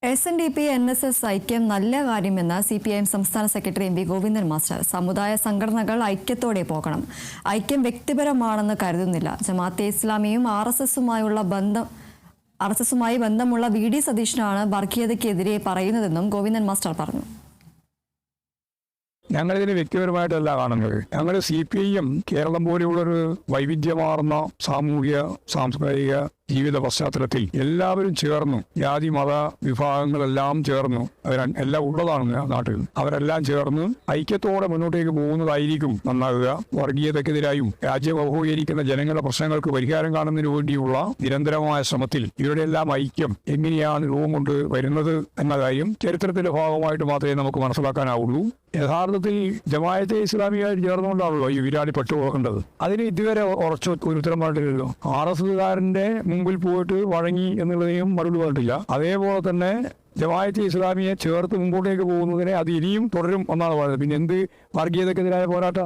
SNDP NSS ഐക്യം നല്ല കാര്യമെന്ന് CPIM സംസ്ഥാന സെക്രട്ടറി MV ഗോവിന്ദൻ മാസ്റ്റർ. സമുദായ സംഘടനകൾ ഐക്യത്തോടെ പോകണം. ഐക്യം വ്യക്തിപരമാണെന്ന് കരുതുന്നില്ല. ജമാഅത്തെ ഇസ്ലാമിയും RSSുമായി ബന്ധമുള്ള VD സതീശനാണ് വർഗീയതയ്ക്കെതിരെ പറയുന്നതെന്നും ഗോവിന്ദൻ മാസ്റ്റർ പറഞ്ഞു. ഞങ്ങളിതിന് വ്യക്തിപരമായിട്ടല്ല കാണുന്നത്. ഞങ്ങൾ CPIM കേരളം പോലെയുള്ളൊരു വൈവിധ്യമാർന്ന സാമൂഹിക സാംസ്കാരിക ജീവിത പശ്ചാത്തലത്തിൽ എല്ലാവരും ചേർന്നു, ജാതി മത വിഭാഗങ്ങളെല്ലാം ചേർന്നു, എല്ലാം ഉള്ളതാണ് നാട്ടിൽ. അവരെല്ലാം ചേർന്ന് ഐക്യത്തോടെ മുന്നോട്ടേക്ക് പോകുന്നതായിരിക്കും നന്നാകുക. വർഗീയതക്കെതിരായും രാജ്യം അഭിമുഖീകരിക്കുന്ന ജനങ്ങളുടെ പ്രശ്നങ്ങൾക്ക് പരിഹാരം കാണുന്നതിന് വേണ്ടിയുള്ള നിരന്തരമായ ശ്രമത്തിൽ ഇവരുടെ എല്ലാം ഐക്യം എങ്ങനെയാണ് രൂപം കൊണ്ട് വരുന്നത് എന്ന കാര്യം ചരിത്രത്തിന്റെ ഭാഗമായിട്ട് മാത്രമേ നമുക്ക് മനസ്സിലാക്കാനാവുള്ളൂ. യഥാർത്ഥത്തിൽ ജമാഅത്തെ ഇസ്ലാമിയായിട്ട് ചേർന്നുകൊണ്ടാണല്ലോ ഈ വിരാടി പെട്ടുപോകേണ്ടത്. അതിന് ഇതുവരെ ഉറച്ച ഒരു ഉത്തരമായിട്ടില്ലല്ലോ. RSSകാരന്റെ മുമ്പിൽ പോയിട്ട് വഴങ്ങി എന്നുള്ളതിനും മറുപടി പറഞ്ഞിട്ടില്ല. അതേപോലെ തന്നെ ജമാഅത്തെ ഇസ്ലാമിയെ ചേർത്ത് മുമ്പോട്ടേക്ക് പോകുന്നതിനെ അത് ഇനിയും തുടരും എന്നാണ് പറയുന്നത്. പിന്നെ എന്ത് വർഗീയതക്കെതിരായ പോരാട്ട